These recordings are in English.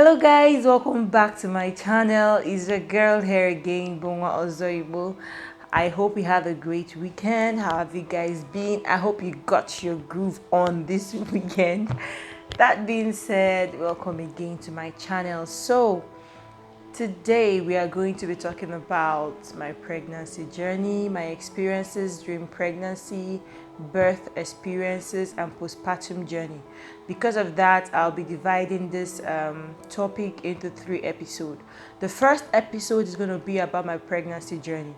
Hello guys, welcome back to my channel. It's your girl here again, Bonwa Ozoibo. I hope you had a great weekend. How have you guys been? I hope you got your groove on this weekend. That being said, welcome again to my channel. So today we are going to be talking about my pregnancy journey, my experiences during pregnancy, birth experiences, and postpartum journey. Because of that, I'll be dividing this topic into 3 episodes. The first episode is going to be about my pregnancy journey,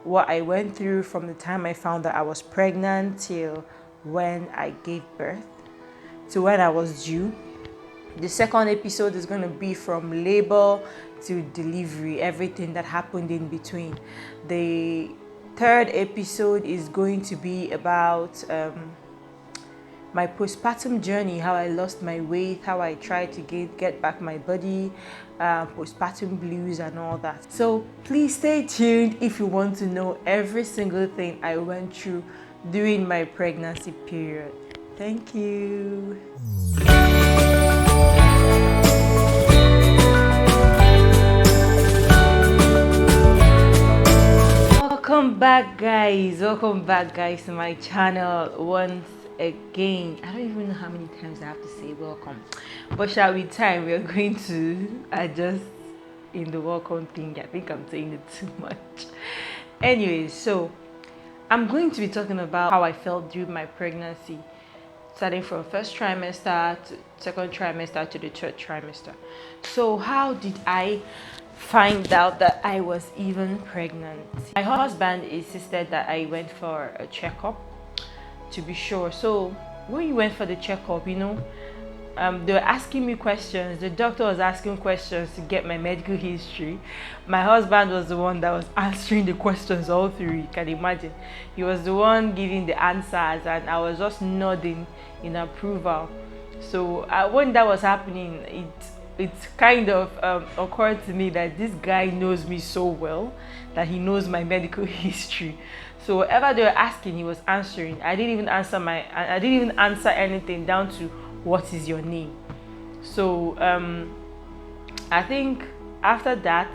what I went through from the time I found that I was pregnant till when I gave birth, to when I was due. The second episode is going to be from labor to delivery, everything that happened in between. The third episode is going to be about my postpartum journey, how I lost my weight, how I tried to get back my body, postpartum blues and all that. So please stay tuned if you want to know every single thing I went through during my pregnancy period. Thank you. Welcome back guys to my channel once again. I don't even know how many times I have to say welcome, but shall we time we are going to adjust in the welcome thing. I think I'm saying it too much. Anyways, so I'm going to be talking about how I felt during my pregnancy, starting from first trimester to second trimester to the third trimester. So how did I find out that I was even pregnant? My husband insisted that I went for a checkup to be sure. So when you went for the checkup, they were asking me questions. The doctor was asking questions to get my medical history. My husband was the one that was answering the questions all through. You can imagine. He was the one giving the answers and I was just nodding in approval. So when that was happening, it kind of occurred to me that this guy knows me so well that he knows my medical history. So whatever they were asking, he was answering. I didn't even answer anything down to what is your name. So I think after that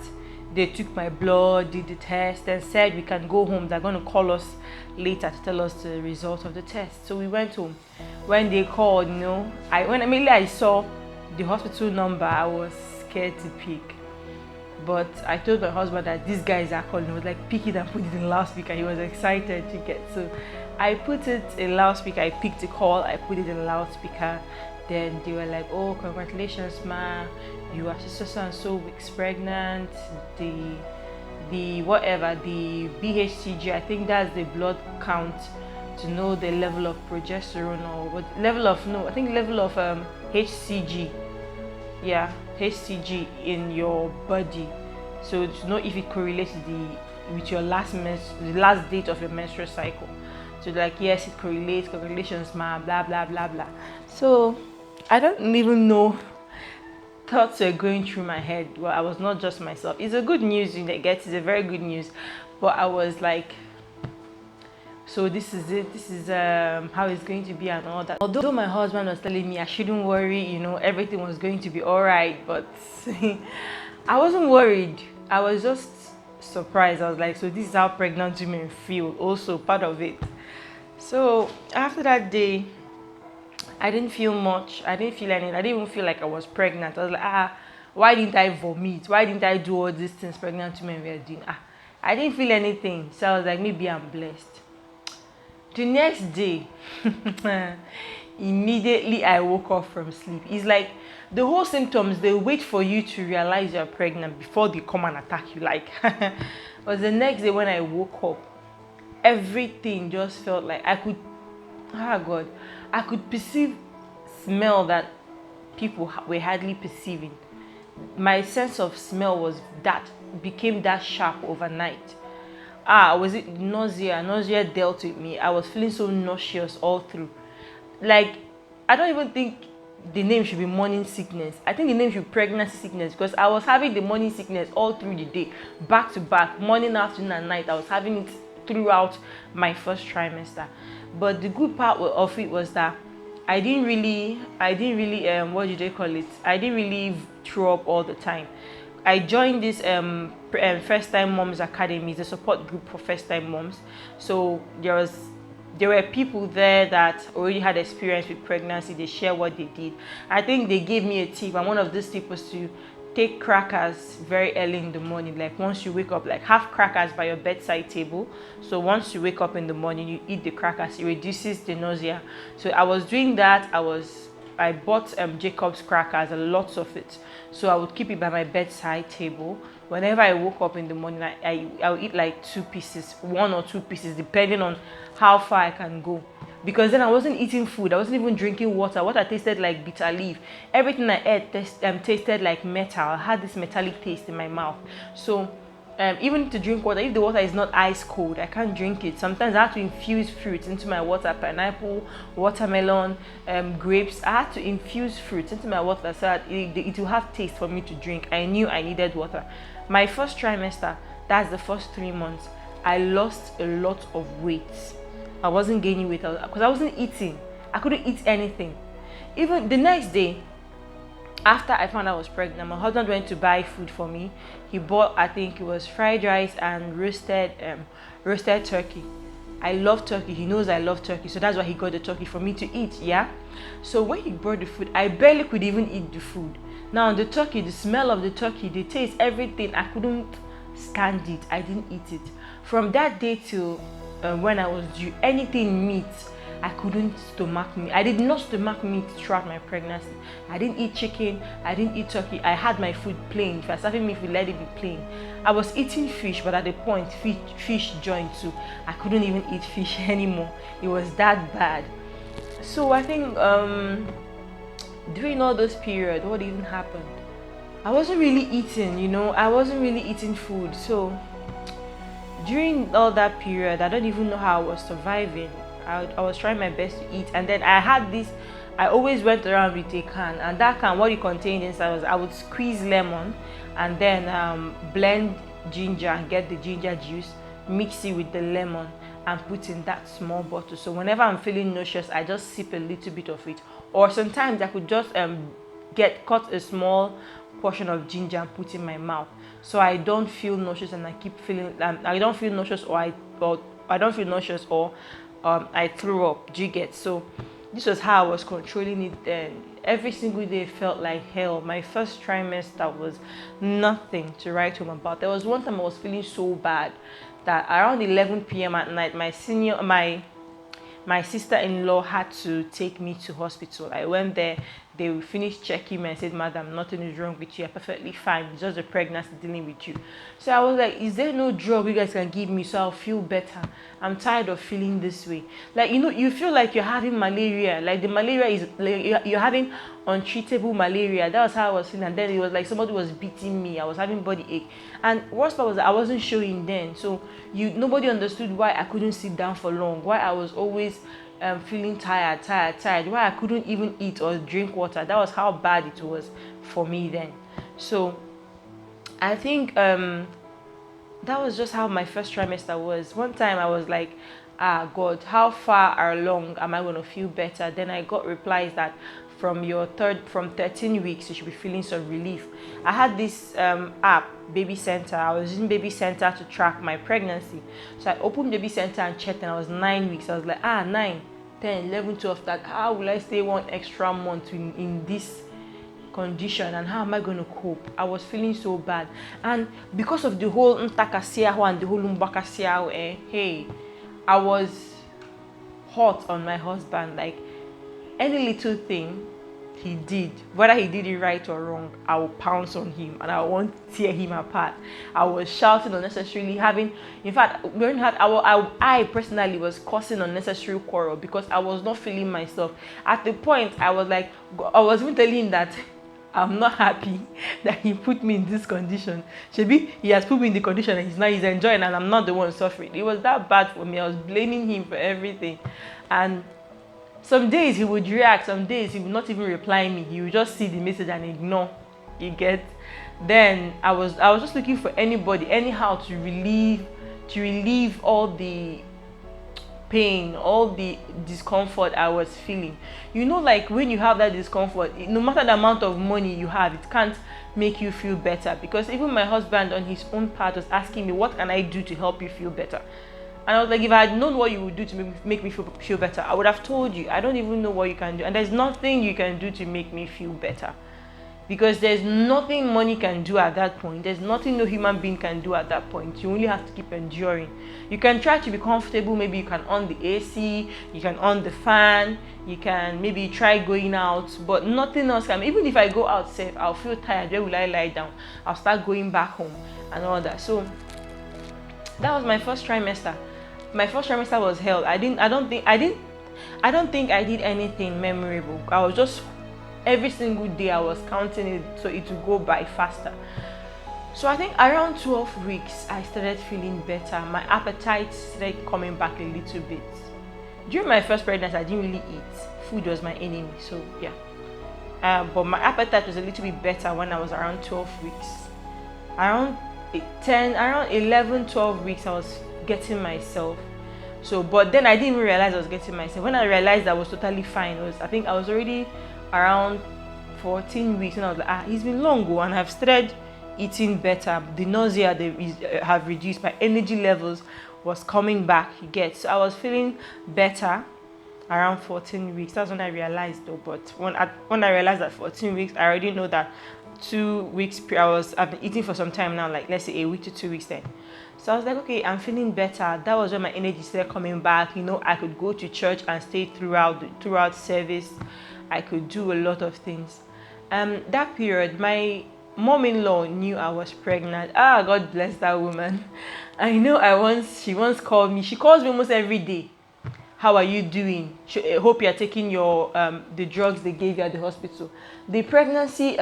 they took my blood, did the test, and said we can go home. They're going to call us later to tell us the result of the test. So we went home. When they called, when immediately I saw the hospital number, I was scared to pick. But I told my husband that these guys are calling. I was like, pick it and put it in loudspeaker. He was excited to get. So I put it in loudspeaker. I picked the call. I put it in loudspeaker. Then they were like, oh, congratulations, ma. You are so and so weeks pregnant. The BHCG, I think that's the blood count to know the level of progesterone or what level of HCG. Yeah, HCG in your body. So to know if it correlates with your the last date of your menstrual cycle. So like, yes, it correlates. Congratulations, ma. Blah blah blah blah. So I don't even know. Thoughts were going through my head. Well, I was not just myself. It's a good news you get. It's a very good news. But I was like, so this is it. This is how it's going to be and all that. Although my husband was telling me I shouldn't worry, everything was going to be all right. But I wasn't worried. I was just surprised. I was like, so this is how pregnant women feel. Also part of it. So after that day, I didn't feel much. I didn't feel anything. I didn't even feel like I was pregnant. I was like, why didn't I vomit? Why didn't I do all these things pregnant women were doing? I didn't feel anything. So I was like, maybe I'm blessed. The next day, immediately I woke up from sleep. It's like the whole symptoms, they wait for you to realize you're pregnant before they come and attack you. Like, it was the next day when I woke up, everything just felt like I could perceive smell that people were hardly perceiving. My sense of smell became that sharp overnight. Was it nausea? Nausea dealt with me. I was feeling so nauseous all through. Like, I don't even think the name should be morning sickness. I think the name should be pregnancy sickness because I was having the morning sickness all through the day, back to back, morning, afternoon, and night. I was having it throughout my first trimester. But the good part of it was that I didn't really what do they call it, I didn't really throw up all the time. I joined this first time moms academy, the support group for first time moms. So there were people there that already had experience with pregnancy. They share what they did. I think they gave me a tip, and one of these tips was to take crackers very early in the morning. Like once you wake up, like have crackers by your bedside table. So once you wake up in the morning, you eat the crackers. It reduces the nausea. So I was doing that. I bought Jacob's crackers, a lots of it. So I would keep it by my bedside table. Whenever I woke up in the morning, I would eat like 2 pieces, 1 or 2 pieces, depending on how far I can go. Because then I wasn't eating food, I wasn't even drinking water. Water tasted like bitter leaf. Everything I ate tasted like metal. I had this metallic taste in my mouth. So even to drink water, if the water is not ice cold, I can't drink it. Sometimes I have to infuse fruits into my water, pineapple, watermelon, grapes. I had to infuse fruits into my water so that it will have taste for me to drink. I knew I needed water. My first trimester, that's the first 3 months, I lost a lot of weight. I wasn't gaining weight because I wasn't eating. I couldn't eat anything. Even the next day, after I found out I was pregnant, my husband went to buy food for me. He bought, I think it was fried rice and roasted turkey. I love turkey. He knows I love turkey, so that's why he got the turkey for me to eat. Yeah. So when he brought the food, I barely could even eat the food. Now the turkey, the smell of the turkey, the taste, everything, I couldn't stand it. I didn't eat it. From that day till when I was due, anything meat, I couldn't stomach meat. I did not stomach meat throughout my pregnancy. I didn't eat chicken. I didn't eat turkey. I had my food plain. If I serving me, if we let it be plain. I was eating fish, but at the point, fish joined too. I couldn't even eat fish anymore. It was that bad. So I think during all those periods, what even happened? I wasn't really eating, I wasn't really eating food. So during all that period, I don't even know how I was surviving. I was trying my best to eat, and then I always went around with a can, and that can, what it contained inside was, I would squeeze lemon and then blend ginger and get the ginger juice, mix it with the lemon and put in that small bottle. So whenever I'm feeling nauseous, I just sip a little bit of it. Or sometimes I could just cut a small portion of ginger and put in my mouth, so I don't feel nauseous, and I keep feeling I don't feel nauseous, or I don't feel nauseous, or I threw up. Do you get? So this was how I was controlling it then. Every single day felt like hell. My first trimester was nothing to write home about. There was one time I was feeling so bad that around 11 p.m. at night, my sister-in-law had to take me to hospital. I went there. They finished checking me and said, "Madam, nothing is wrong with you. You're perfectly fine. It's just the pregnancy dealing with you." So I was like, "Is there no drug you guys can give me so I'll feel better? I'm tired of feeling this way." Like, you feel like you're having malaria. Like the malaria is like you're having untreatable malaria. That was how I was feeling. And then it was like somebody was beating me. I was having body ache. And worst part was I wasn't showing then. So nobody understood why I couldn't sit down for long. Why I was always feeling tired, why I couldn't even eat or drink water. That was how bad it was for me then. So I think that was just how my first trimester was. One time I was like, God, how far along am I going to feel better? Then I got replies that from 13 weeks you should be feeling some relief. I had this app, Baby Center. I was using Baby Center to track my pregnancy. So I opened Baby Center and checked, and I was 9 weeks. I was like, 9, 10, 11, 12, that how will I stay one extra month in this condition, and how am I going to cope? I was feeling so bad, and because of the whole ntakasiaho and the whole umbakasiaho, hey, I was hot on my husband. Like any little thing he did, whether he did it right or wrong, I will pounce on him and I won't tear him apart. I was shouting unnecessarily, I personally was causing unnecessary quarrel because I was not feeling myself. At the point, I was even telling him that I'm not happy that he put me in this condition. Maybe he has put me in the condition and he's enjoying, and I'm not the one suffering. It was that bad for me. I was blaming him for everything. And some days he would react, some days he would not even reply me. He would just see the message and ignore. You get? Then I was just looking for anybody, anyhow, to relieve all the pain, all the discomfort I was feeling. You know, like when you have that discomfort, no matter the amount of money you have, it can't make you feel better. Because even my husband on his own part was asking me, what can I do to help you feel better? And I was like, if I had known what you would do to make me feel better, I would have told you. I don't even know what you can do. And there's nothing you can do to make me feel better. Because there's nothing money can do at that point. There's nothing no human being can do at that point. You only have to keep enduring. You can try to be comfortable. Maybe you can on the AC, you can on the fan, you can maybe try going out, but nothing else can. Even if I go out safe, I'll feel tired. Where will I lie down? I'll start going back home and all that. So that was my first trimester. My first trimester was hell. I don't think I did anything memorable. I was just, every single day I was counting it so it would go by faster. So I think around 12 weeks I started feeling better. My appetite started coming back a little bit. During my first pregnancy I didn't really eat. Food was my enemy, so yeah. But my appetite was a little bit better when I was around 12 weeks. Around 11, 12 weeks I was getting myself. So, but then I didn't even realize I was getting myself. When I realized I was totally fine, I think I was already around 14 weeks, and I was like, it's been long ago, and I've started eating better. The nausea have reduced. My energy levels was coming back. You get, so I was feeling better around 14 weeks. That's when I realized though. But when I realized at 14 weeks, I already know that 2 weeks I've been eating for some time now, like let's say a week to 2 weeks then. So I was like, okay, I'm feeling better. That was when my energy started coming back. You know, I could go to church and stay throughout service. I could do a lot of things. That period, my mom-in-law knew I was pregnant. God bless that woman. I know she once called me. She calls me almost every day. How are you doing? I hope you're taking your the drugs they gave you at the hospital. The pregnancy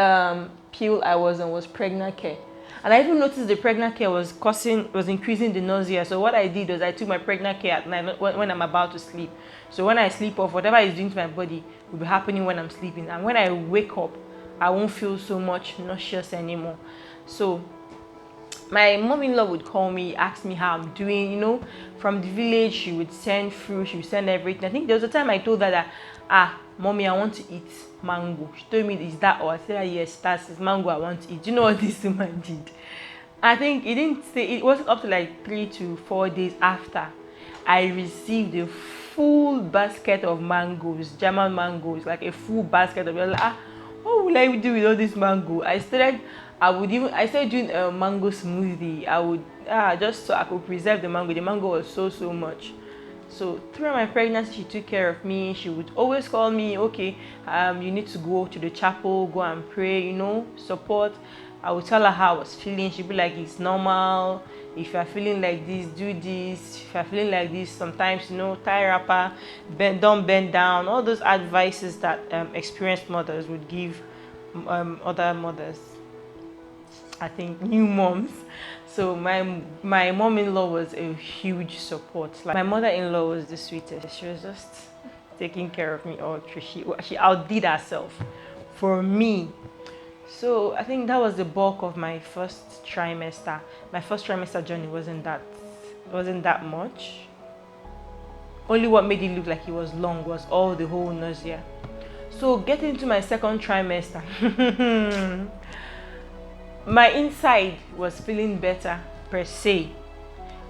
pill I was on was pregnant care. And I even noticed the pregnant care was increasing the nausea. So what I did was I took my pregnant care at night when I'm about to sleep. So when I sleep off, whatever is doing to my body will be happening when I'm sleeping. And when I wake up, I won't feel so much nauseous anymore. So my mom-in-law would call me, ask me how I'm doing. You know, from the village, she would send fruit, she would send everything. I think there was a time I told her that, mommy, I want to eat mango. She told me, is that all? I said, yes, that's mango I want to eat. Do you know what this woman did? I think it wasn't up to like 3 to 4 days after I received a full basket of mangoes, German mangoes, like a full basket of. I was like, what will I do with all this mango? I started doing a mango smoothie. I would just so I could preserve the mango. The mango was so much. So throughout my pregnancy, she took care of me. She would always call me, okay, you need to go to the chapel, go and pray, you know, support. I would tell her how I was feeling. She'd be like, it's normal. If you're feeling like this, do this. If you're feeling like this, sometimes, you know, tie wrapper, don't bend down. All those advices that experienced mothers would give other mothers. I think new moms. So my mom-in-law was a huge support. Like my mother-in-law was the sweetest. She was just taking care of me all through. She outdid herself for me. So I think that was the bulk of my first trimester. My first trimester journey wasn't that much. Only what made it look like it was long was all the whole nausea. So getting to my second trimester, my inside was feeling better per se,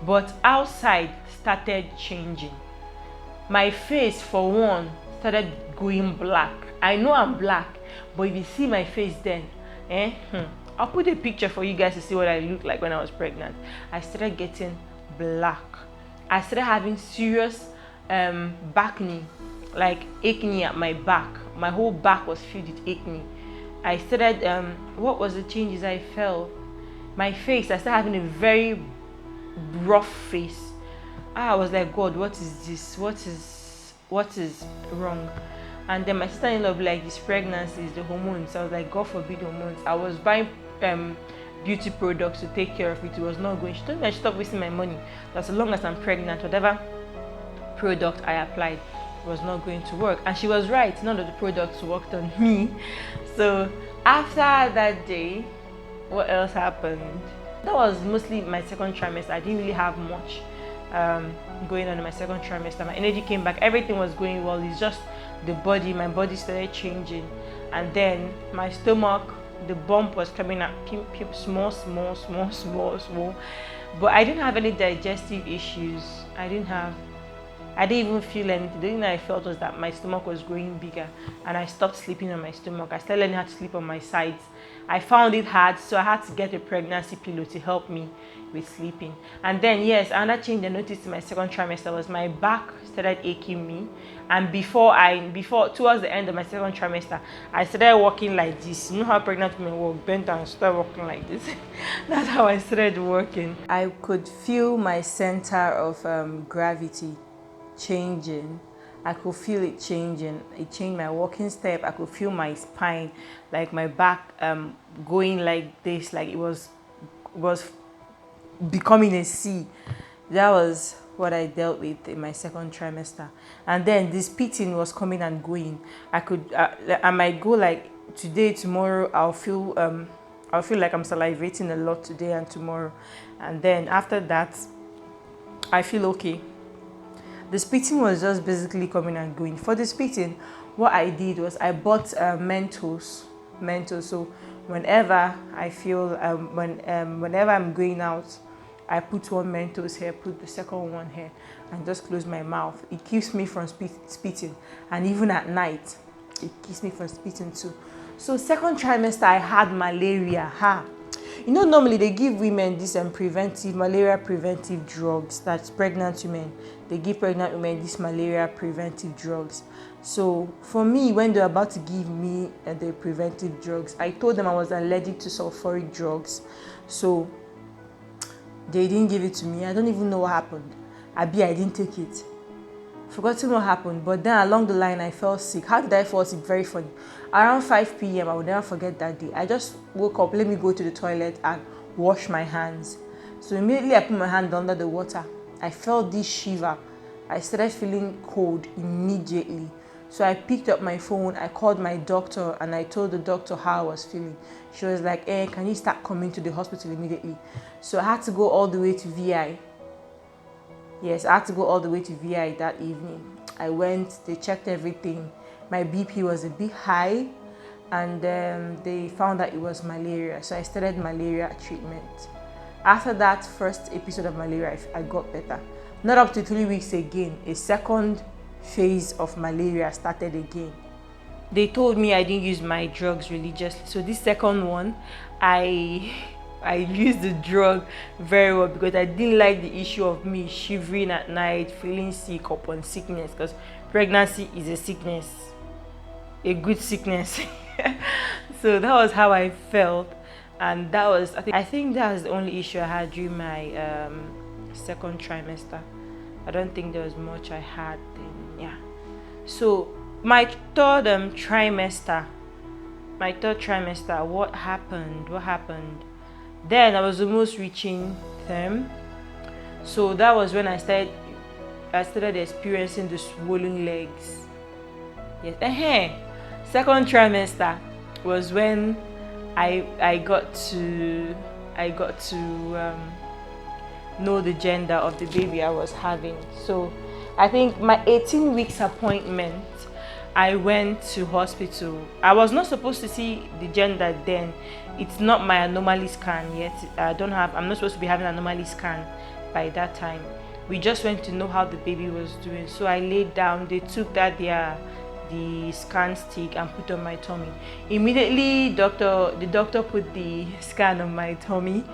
but outside started changing. My face, for one, started going black. I know I'm black, but if you see my face then, I'll put a picture for you guys to see what I looked like when I was pregnant. I started getting black. I started having serious back knee, like acne at my back. My whole back was filled with acne. I started, what was the changes I felt? My face, I started having a very rough face. I was like, God, what is this? What is wrong? And then my sister-in-law be like, this pregnancy is the hormones. I was like, God forbid hormones. I was buying beauty products to take care of it. It was not going. She told me I should stop wasting my money. That so long as I'm pregnant, whatever product I applied was not going to work. And she was right. None of the products worked on me. So after that day, what else happened? That was mostly my second trimester. I didn't really have much going on in my second trimester. My energy came back. Everything was going well. It's just my body started changing, and then my stomach, the bump was coming up, small. But I didn't have any digestive issues. I didn't even feel anything. The only thing I felt was that my stomach was growing bigger, and I stopped sleeping on my stomach. I started learning how to sleep on my sides. I found it hard, so I had to get a pregnancy pillow to help me with sleeping. And then, yes, another change I noticed in my second trimester was my back started aching me. And before towards the end of my second trimester, I started walking like this. You know how pregnant women walk, bent and start walking like this. That's how I started walking. I could feel my center of gravity changing. I could feel it changing. It changed my walking step. I could feel my spine, like my back going like this, like it was becoming a C. That was what I dealt with in my second trimester. And then this pitting was coming and going. I might go like today, tomorrow. I'll feel like I'm salivating a lot today and tomorrow, and then after that, I feel okay. The spitting was just basically coming and going. For the spitting, what I did was I bought Mentos. So whenever I feel whenever I'm going out, I put one Mentos here, put the second one here, and just close my mouth. It keeps me from spitting, and even at night, it keeps me from spitting too. So second trimester, I had malaria. You know, normally they give women this malaria preventive drugs. That's pregnant women. They give pregnant women these malaria preventive drugs. So for me, when they're about to give me the preventive drugs, I told them I was allergic to sulfuric drugs. So they didn't give it to me. I don't even know what happened. I didn't take it. Forgotten what happened, but then along the line I fell sick. How did I fall sick? Very funny. Around 5 p.m. I will never forget that day. I just woke up, let me go to the toilet and wash my hands. So immediately I put my hand under the water. I felt this shiver. I started feeling cold immediately. So I picked up my phone, I called my doctor, and I told the doctor how I was feeling. She was like, can you start coming to the hospital immediately? So I had to go all the way to VI. Yes, I had to go all the way to VI that evening. I went, they checked everything. My BP was a bit high, and they found that it was malaria. So I started malaria treatment. After that first episode of malaria, I got better. Not up to 3 weeks again, a second phase of malaria started again. They told me I didn't use my drugs religiously. So this second one, I used the drug very well because I didn't like the issue of me shivering at night, feeling sick upon sickness, because pregnancy is a sickness, a good sickness. So that was how I felt, and that was I think that was the only issue I had during my second trimester. I don't think there was much I had then. Yeah. So my third trimester, what happened? Then I was almost reaching term. So that was when I started experiencing the swollen legs. Yes. Second trimester was when I got to know the gender of the baby I was having. So I think my 18 weeks appointment, I went to hospital. I was not supposed to see the gender then. It's not my anomaly scan yet. I'm not supposed to be having an anomaly scan by that time. We just went to know how the baby was doing. So I laid down. They took the scan stick and put on my tummy. Immediately, the doctor put the scan on my tummy.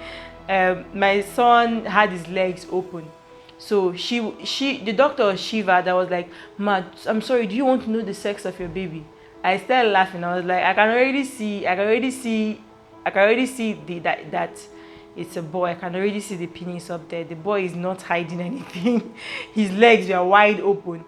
My son had his legs open. So the doctor shivered. I was like, "Ma, I'm sorry, do you want to know the sex of your baby?" I started laughing. I was like, I can already see that it's a boy. I can already see the penis up there. The boy is not hiding anything. His legs were wide open.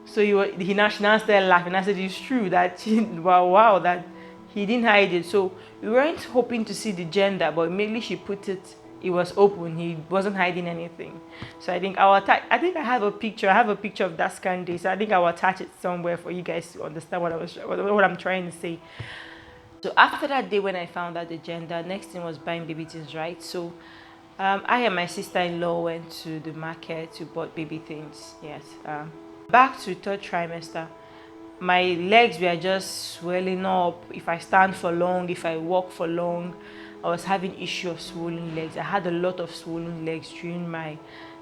So she now started laughing. I said, it's true that wow, that he didn't hide it. So we weren't hoping to see the gender, but immediately she put it. It was open. He wasn't hiding anything. So I think I have a picture. I have a picture of that scan day. So I think I will attach it somewhere for you guys to understand what I'm trying to say. So after that day when I found out the gender, next thing was buying baby things, right? So I and my sister-in-law went to the market to bought baby things. Yes. Back to third trimester, my legs were just swelling up. If I stand for long, if I walk for long, I was having issue of swollen legs. I had a lot of swollen legs during my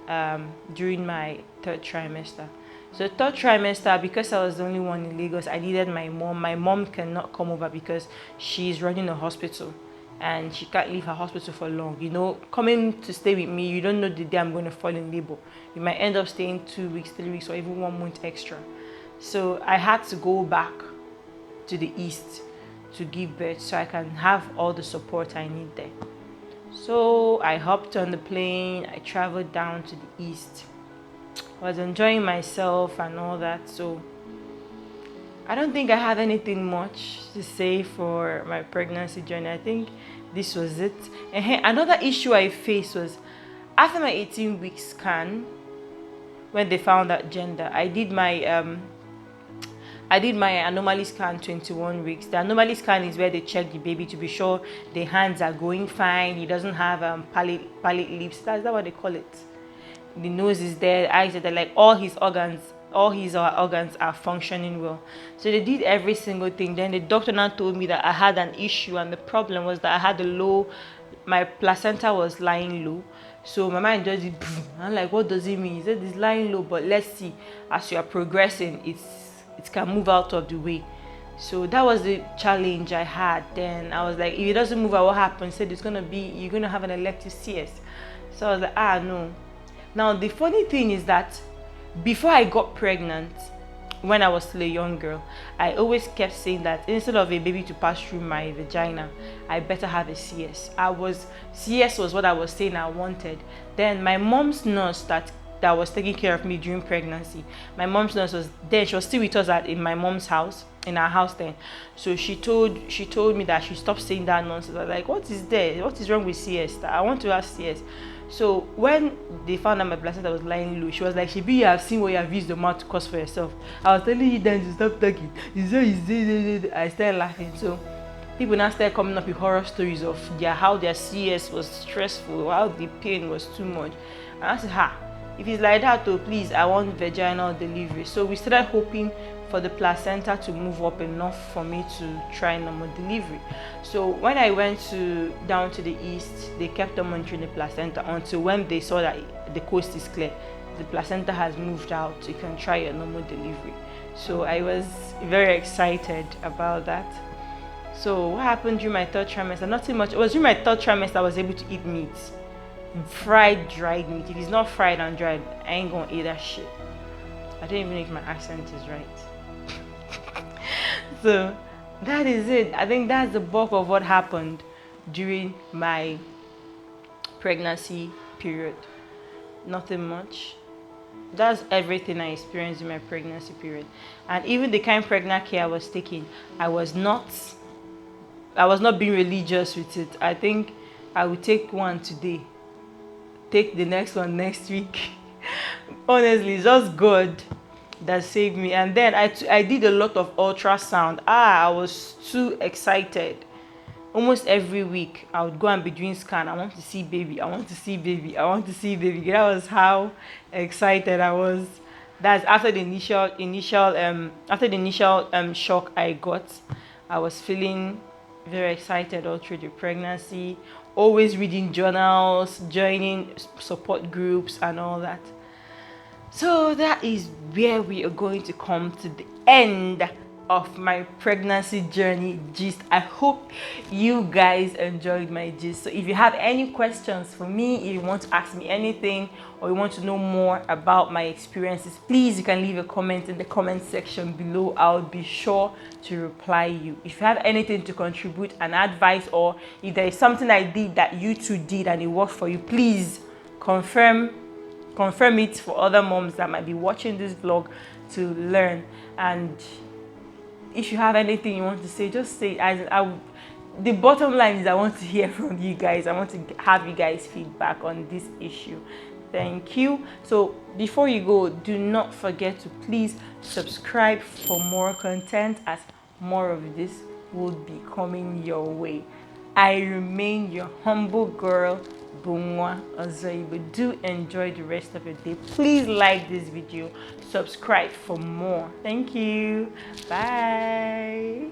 third trimester. So third trimester, because I was the only one in Lagos, I needed my mom. My mom cannot come over because she's running a hospital and she can't leave her hospital for long. You know, coming to stay with me, you don't know the day I'm going to fall in labor. You might end up staying 2 weeks, 3 weeks, or even 1 month extra. So I had to go back to the east to give birth so I can have all the support I need there. So I hopped on the plane, I traveled down to the east. I was enjoying myself and all that. So I don't think I have anything much to say for my pregnancy journey. I think this was it. And another issue I faced was after my 18-week scan, when they found out gender, I did my anomaly scan 21 weeks. The anomaly scan is where they check the baby to be sure the hands are going fine. He doesn't have pallid lips. That's what they call it. The nose is there, the eyes are there, like all his organs are functioning well. So they did every single thing. Then the doctor now told me that I had an issue, and the problem was that I had my placenta was lying low. So my mind just did, I'm like, what does it mean? He said it's lying low, but let's see. As you are progressing, it can move out of the way. So that was the challenge I had. Then I was like, if it doesn't move out, what happens? He said you're gonna have an elective CS. So I was like, no. Now the funny thing is that before I got pregnant, when I was still a young girl, I always kept saying that instead of a baby to pass through my vagina, I better have a CS. CS was what I was saying I wanted. Then my mom's nurse that was taking care of me during pregnancy, my mom's nurse was there. She was still with us in my mom's house, in our house then. So she told me that she stopped saying that nonsense. I was like, what is there? What is wrong with CS? I want to have CS. So when they found out my placenta was lying low, she was like, Shibi, you have seen what you have used the mouth to cause for yourself. I was telling you then to stop talking. I started laughing. So people now started coming up with horror stories of how their CS was stressful, how the pain was too much. And I said, if it's like that, please, I want vaginal delivery. So we started hoping for the placenta to move up enough for me to try normal delivery. So when I went down to the east, they kept on monitoring the placenta until when they saw that the coast is clear, the placenta has moved out, you can try a normal delivery. So I was very excited about that. So what happened during my third trimester? Nothing much. It was during my third trimester I was able to eat meat. Fried, dried meat. If it's not fried and dried, I ain't gonna eat that shit. I don't even know if my accent is right. So that is it. I think that's the bulk of what happened during my pregnancy period. Nothing much. That's everything I experienced in my pregnancy period. And even the kind of pregnant care I was taking, I was not being religious with it. I think I would take one today, take the next one next week. Honestly, it's just God that saved me. And then I did a lot of ultrasound. I was too excited. Almost every week I would go and be doing scan. I want to see baby, I want to see baby, I want to see baby. That was how excited I was. That's after the initial shock I got. I was feeling very excited all through the pregnancy, always reading journals, joining support groups and all that. So that is where we are going to come to the end of my pregnancy journey gist. I hope you guys enjoyed my gist. So if you have any questions for me, if you want to ask me anything or you want to know more about my experiences, please you can leave a comment in the comment section below. I'll be sure to reply you. If you have anything to contribute, an advice, or if there is something I did that you too did and it worked for you, please confirm it for other moms that might be watching this vlog to learn. And if you have anything you want to say, just say it. The bottom line is I want to hear from you guys. I want to have you guys feedback on this issue. Thank you. So before you go, do not forget to please subscribe for more content, as more of this will be coming your way. I remain your humble girl, Bunwa Ozoibo. Do enjoy the rest of your day. Please like this video, subscribe for more. Thank you. Bye.